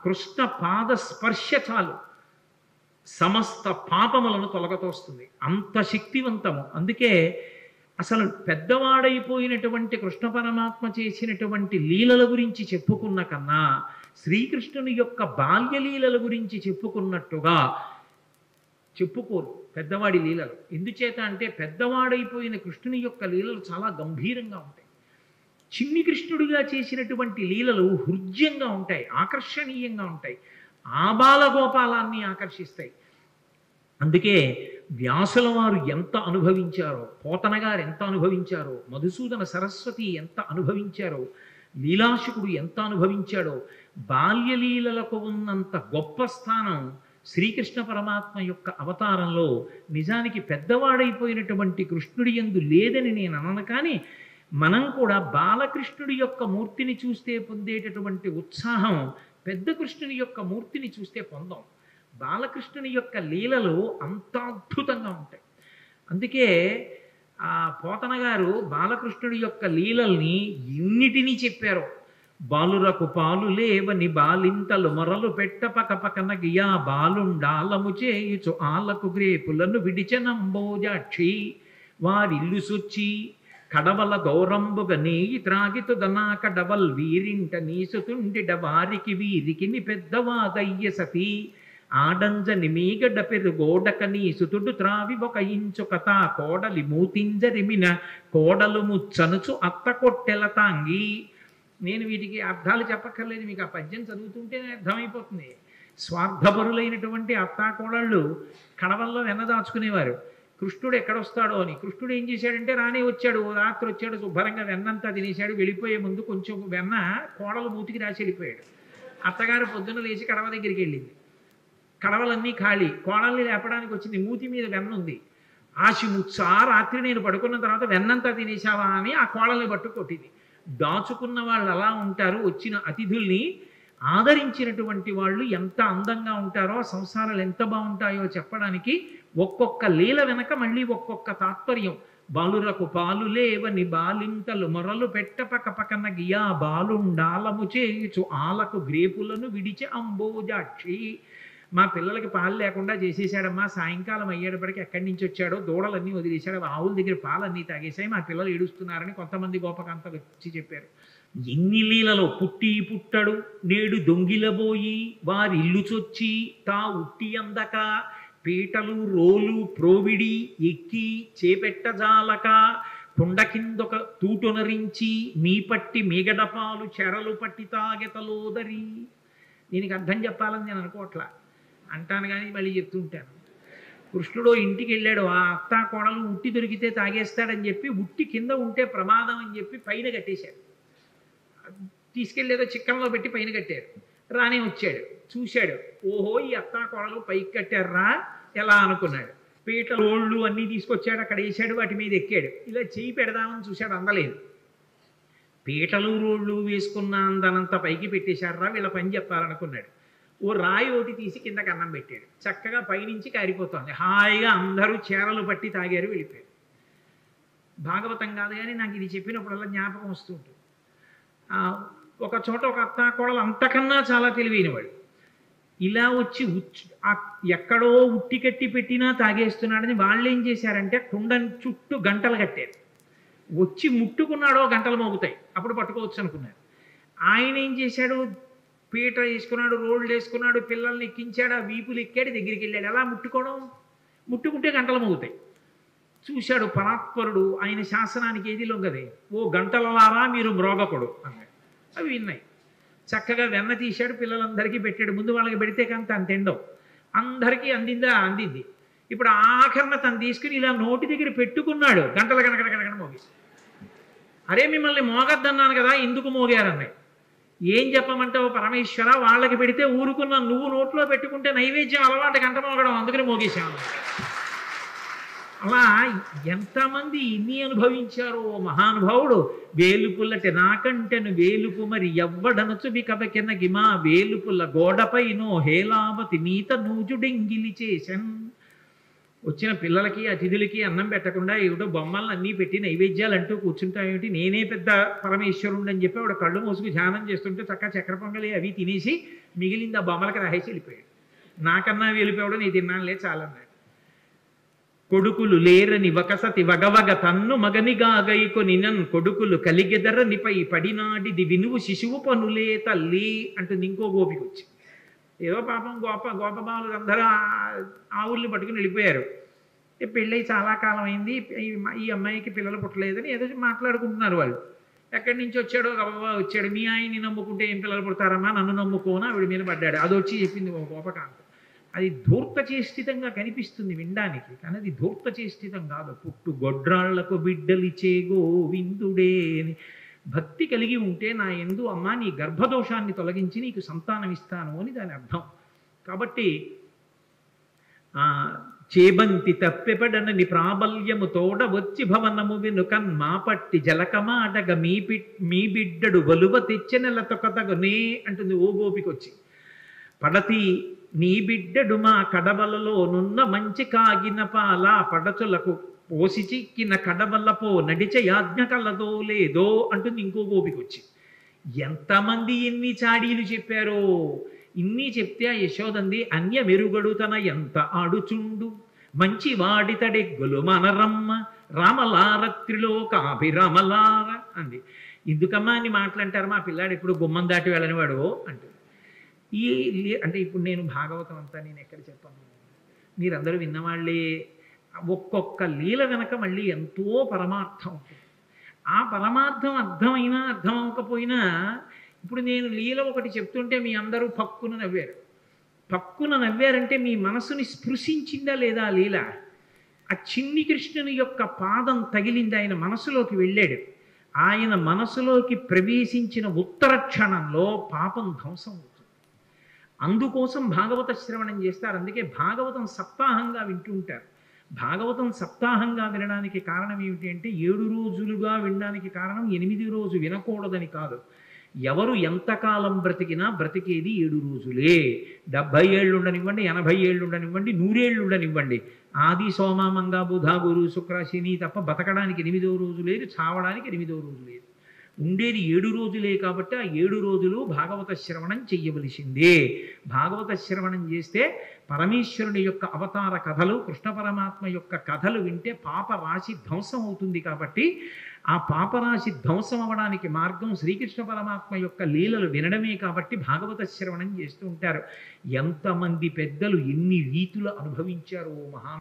కృష్ణ పాద స్పర్శ చాలు సమస్త పాపములను తొలగతోస్తుంది. అంత శక్తివంతము. అందుకే అసలు పెద్దవాడైపోయినటువంటి కృష్ణ పరమాత్మ చేసినటువంటి లీలల గురించి చెప్పుకున్న కన్నా శ్రీకృష్ణుని యొక్క బాల్యలీలల గురించి చెప్పుకున్నట్టుగా చెప్పుకోరు పెద్దవాడి లీలలు. ఎందుచేత అంటే పెద్దవాడైపోయిన కృష్ణుని యొక్క లీలలు చాలా గంభీరంగా ఉంటాయి. చిన్ని కృష్ణుడిగా చేసినటువంటి లీలలు హృద్యంగా ఉంటాయి, ఆకర్షణీయంగా ఉంటాయి, ఆబాలగోపాలాన్ని ఆకర్షిస్తాయి. అందుకే వ్యాసుల వారు ఎంత అనుభవించారో, పోతన గారు ఎంత అనుభవించారో, మధుసూదన సరస్వతి ఎంత అనుభవించారో, లీలాశుకుడు ఎంత అనుభవించాడో, బాల్యలీలలకు ఉన్నంత గొప్ప స్థానం శ్రీకృష్ణ పరమాత్మ యొక్క అవతారంలో నిజానికి పెద్దవాడైపోయినటువంటి కృష్ణుడి యందు లేదని నేను అనను. కానీ మనం కూడా బాలకృష్ణుడి యొక్క మూర్తిని చూస్తే పొందేటటువంటి ఉత్సాహం పెద్ద కృష్ణుని యొక్క మూర్తిని చూస్తే పొందాం. బాలకృష్ణుని యొక్క లీలలు అంత అద్భుతంగా ఉంటాయి. అందుకే ఆ పోతన గారు బాలకృష్ణుడి యొక్క లీలల్ని ఎన్నిటినీ చెప్పారో. బాలురకు పాలు లేవని బాలింతలు మొరలు పెట్ట పకపకన గియా బాలుండాలము చేయుచు ఆలకు గ్రేపులను విడిచెనంబోజాక్షి వారిల్లు సొచ్చి కడవల గౌరంబుగ నేయి త్రాగితుదనా కడవల్ వీరింట నీసుతుండిడ వారికి వీరికిని పెద్దవాదయ్య సతీ ఆడంజని మీగడ పెరుగోడక నీసుతుడు త్రావి ఒక ఇంచు కథా కోడలి మూతింజరిమిన కోడలు ముచ్చనుచు అత్త కొట్టెల తాంగి. నేను వీటికి అర్థాలు చెప్పక్కర్లేదు, మీకు ఆ పద్యం చదువుతుంటేనే అర్థమైపోతుంది. స్వార్థపరులైనటువంటి అత్తాకోడళ్ళు కడవల్లో వెన్న దాచుకునేవారు. కృష్ణుడు ఎక్కడొస్తాడో అని. కృష్ణుడు ఏం చేశాడంటే రానే వచ్చాడు, రాత్రి వచ్చాడు, శుభ్రంగా వెన్నంతా తినేశాడు. వెళ్ళిపోయే ముందు కొంచెం వెన్న కోడలు మూతికి రాసి వెళ్ళిపోయాడు. అత్తగారు పొద్దున్న లేచి కడవ దగ్గరికి వెళ్ళింది. కడవలన్నీ ఖాళీ, కోడల్ని లేపడానికి వచ్చింది. మూతి మీద వెన్న ఉంది. ఆశి ముచ్చా రాత్రి నేను పడుకున్న తర్వాత వెన్నంతా తినేశావా అని ఆ కోడల్ని పట్టు కొట్టింది. దాచుకున్న వాళ్ళు అలా ఉంటారు. వచ్చిన అతిథుల్ని ఆదరించినటువంటి వాళ్ళు ఎంత అందంగా ఉంటారో, సంసారాలు ఎంత బాగుంటాయో చెప్పడానికి ఒక్కొక్క లీల వెనక మళ్ళీ ఒక్కొక్క తాత్పర్యం. బాలురకు పాలు లేవని బాలింతలు మొరలు పెట్ట పకపకన గియా బాలుండాలము చేయుచు ఆలకు గ్రేపులను విడిచి అంబోజాక్షి. మా పిల్లలకి పాలు లేకుండా చేసేసాడమ్మా, సాయంకాలం అయ్యేటప్పటికి ఎక్కడి నుంచి వచ్చాడో దూడలన్నీ వదిలేశాడు, ఆవుల దగ్గర పాలన్నీ తాగేశాయి, మా పిల్లలు ఏడుస్తున్నారని కొంతమంది గోపకాంతలు వచ్చి చెప్పారు. ఎన్ని లీలలో పుట్టి పుట్టడు నేడు దొంగిలబోయి వారి ఇల్లు చొచ్చి తా ఉట్టి అందక పీటలు రోలు ప్రోవిడి ఎక్కి చేపెట్టజాలక కుండ కిందొక తూటునరించి మీ పట్టి మీగడపాలు చెరలు పట్టి తాగెతలోదరి. దీనికి అర్థం చెప్పాలని నేను అనుకోవట్లా, అంటాను కానీ మళ్ళీ చెప్తుంటాను. కృష్ణుడు ఇంటికి వెళ్ళాడు, ఆ అత్తా కోడలు ఉట్టి దొరికితే తాగేస్తాడని చెప్పి ఉట్టి కింద ఉంటే ప్రమాదం అని చెప్పి పైన కట్టేశాడు. తీసుకెళ్ళేదో చిక్కంలో పెట్టి పైన కట్టారు. రానే వచ్చాడు, చూశాడు, ఓహో ఈ అత్తా కోడలు పైకి కట్టారా ఎలా అనుకున్నాడు. పీటలు ఓళ్ళు అన్నీ తీసుకొచ్చాడు, అక్కడ వేసాడు, వాటి మీద ఎక్కాడు. ఇలా చేయి పెడదామని చూశాడు, అందలేదు. పీటలు రోళ్ళు వేసుకున్న అందనంత పైకి పెట్టేశారా, వీళ్ళ పని చెప్పాలనుకున్నాడు. ఓ రాయి ఒకటి తీసి కిందకి అన్నం పెట్టాడు. చక్కగా పైనుంచి కారిపోతుంది. హాయిగా అందరూ చీరలు పట్టి తాగారు, వెళ్ళిపోయారు. భాగవతం కాదు కానీ నాకు ఇది చెప్పినప్పుడల్లా జ్ఞాపకం వస్తూ ఉంటుంది. ఒక చోట ఒక అత్తా కోడలు అంతకన్నా చాలా తెలివైనవాడు. ఇలా వచ్చి ఎక్కడో ఉట్టి కట్టి పెట్టినా తాగేస్తున్నాడని వాళ్ళు ఏం చేశారంటే కుండ చుట్టూ గంటలు కట్టారు. వచ్చి ముట్టుకున్నాడో గంటలు మోగుతాయి, అప్పుడు పట్టుకోవచ్చు అనుకున్నారు. ఆయన ఏం చేశాడు, పీట వేసుకున్నాడు, రోడ్లు వేసుకున్నాడు, పిల్లల్ని ఎక్కించాడు, ఆ వీపులు ఎక్కాడు, దగ్గరికి వెళ్ళాడు. ఎలా ముట్టుకోవడం, ముట్టుకుంటే గంటలు మోగుతాయి. చూశాడు పరాత్పరుడు, ఆయన శాసనానికి ఏది లొంగదే. ఓ గంటలలారా మీరు మ్రోగకుడు అన్నాడు. అవి విన్నాయి. చక్కగా వెన్న తీశాడు, పిల్లలందరికీ పెట్టాడు. ముందు వాళ్ళకి పెడితే కానీ తను తిండవు. అందరికీ అందిందా, అందింది. ఇప్పుడు ఆఖరణ తను తీసుకుని ఇలా నోటి దగ్గర పెట్టుకున్నాడు, గంటల గనకన మోగి. అరే మిమ్మల్ని మోగద్దన్నాను కదా, ఎందుకు మోగారన్నాయి. ఏం చెప్పమంటావు పరమేశ్వర, వాళ్ళకి పెడితే ఊరుకున్నా, నువ్వు నోట్లో పెట్టుకుంటే నైవేద్యం అలవాటు గంట మోగడం, అందుకని మోగేశాను. అలా ఎంతమంది ఇన్ని అనుభవించారో మహానుభావుడు. వేలుపుల్లటి నాకంటెను వేలుపు మరి ఎవ్వడనచు బికబకెన గిమా వేలుపుల్ల గోడపైనో హేలావతి నీత నూజుడెంగిలి చేసన్. వచ్చిన పిల్లలకి అతిథులకి అన్నం పెట్టకుండా ఏమిటో బొమ్మలను అన్నీ పెట్టి నైవేద్యాలు అంటూ కూర్చుంటామేమిటి, నేనే పెద్ద పరమేశ్వరుడు అని చెప్పి ఆవిడ కళ్ళు మూసుకు ధ్యానం చేస్తుంటే చక్కగా చక్కెర పొంగలి అవి తినేసి మిగిలింది ఆ బొమ్మలకి రాసేసి వెళ్ళిపోయాడు. నాకన్నా వెళ్ళిపోవడం నీ తిన్నానులే చాలన్నాడు. కొడుకులు లేరని వకసతి వగవగ తన్ను మగనిగా గైకొని నన్ కొడుకులు కలిగెదరనిపై పడినాడిది వినువు శిశువు పనులే తల్లి అంటుంది ఇంకో గోపిక వచ్చి. ఏదో పాపం గోపబాలు అందరూ ఆవుల్ని పట్టుకుని వెళ్ళిపోయారు. పెళ్ళై చాలా కాలం అయింది, ఈ అమ్మాయికి పిల్లలు పుట్టలేదని ఏదో మాట్లాడుకుంటున్నారు వాళ్ళు. ఎక్కడి నుంచి వచ్చాడో గబగబా వచ్చాడు. మీ ఆయన్ని నమ్ముకుంటే ఏం పిల్లలు పుడతారమ్మా, నన్ను నమ్ముకోనా ఆవిడ మీద పడ్డాడు. అది వచ్చి చెప్పింది ఒక గోపకాంత. అది ధూర్తచేష్టితంగా కనిపిస్తుంది వినడానికి, కానీ అది ధూర్తచేష్టితం కాదు. పుట్టు గొడ్రాళ్లకు బిడ్డలిచే గోవిందుడే అని భక్తి కలిగి ఉంటే నా యందు అమ్మ నీ గర్భదోషాన్ని తొలగించి నీకు సంతానం ఇస్తాను అని దాని అర్థం. కాబట్టి చేబంతి తప్పెపడనని ప్రాబల్యము తోడ వచ్చి భవనము వెనుకన్ మా పట్టి జలకమాడగ మీ బిడ్డడు వలువ తెచ్చెనెల తొకతగునే అంటుంది ఓ గోపికొచ్చి. పడతి నీ బిడ్డడు మా కడవలలో నున్న మంచి కాగిన పాల పడచులకు పోసి చిక్కిన కడవలపో నడిచ యాజ్ఞ కలదో లేదో అంటుంది ఇంకో గోపికొచ్చి. ఎంతమంది ఎన్ని చాడీలు చెప్పారో. ఇన్ని చెప్తే ఆ యశోదంది అన్య మెరుగడు తన ఎంత ఆడుచుండు మంచి వాడితడెగ్గులు మనరమ్మ రామలారత్రిలో కాభిరామలార అంది. ఎందుకమ్మా అని మాట్లాంటారు, మా పిల్లాడు ఇప్పుడు గుమ్మం దాటి వెళ్ళనివాడు అంటుంది. అంటే ఇప్పుడు నేను భాగవతం అంతా నేను ఎక్కడ చెప్పను, మీరందరూ విన్నవాళ్ళే. ఒక్కొక్క లీల వెనక మళ్ళీ ఎంతో పరమార్థం ఉంటుంది. ఆ పరమార్థం అర్థమైనా అర్థం అవ్వకపోయినా ఇప్పుడు నేను లీల ఒకటి చెప్తుంటే మీ అందరూ పక్కున నవ్వారు. పక్కున నవ్వారంటే మీ మనసుని స్పృశించిందా లేదా ఆ లీల? ఆ చిన్ని కృష్ణుని యొక్క పాదం తగిలింది, ఆయన మనసులోకి వెళ్ళాడు. ఆయన మనసులోకి ప్రవేశించిన ఉత్తర క్షణంలో పాపం ధ్వంసం అవుతుంది. అందుకోసం భాగవత శ్రవణం చేస్తారు. అందుకే భాగవతం సప్తాహంగా వింటుంటారు. భాగవతం సప్తాహంగా వినడానికి కారణం ఏమిటి అంటే 7 రోజులుగా వినడానికి కారణం 8 రోజు వినకూడదని కాదు. ఎవరు ఎంతకాలం బ్రతికినా బ్రతికేది 7 రోజులే. 70 ఏళ్ళు ఉండనివ్వండి, 80 ఏళ్ళు ఉండనివ్వండి, 100 ఏళ్ళు ఉండనివ్వండి. ఆది సోమ మంగ బుధ గురు శుక్ర శని తప్ప బతకడానికి 8వ రోజు లేదు, చావడానికి 8వ రోజు లేదు. ఉండేది 7 రోజులే. కాబట్టి ఆ 7 రోజులు భాగవత శ్రవణం చెయ్యవలసిందే. భాగవత శ్రవణం చేస్తే పరమేశ్వరుని యొక్క అవతార కథలు, కృష్ణ పరమాత్మ యొక్క కథలు వింటే పాపరాశి ధ్వంసం అవుతుంది. కాబట్టి ఆ పాపరాశి ధ్వంసం అవ్వడానికి మార్గం శ్రీకృష్ణ పరమాత్మ యొక్క లీలలు వినడమే. కాబట్టి భాగవత శ్రవణం చేస్తూ ఉంటారు. ఎంతమంది పెద్దలు ఎన్ని రీతులు అనుభవించారో మహా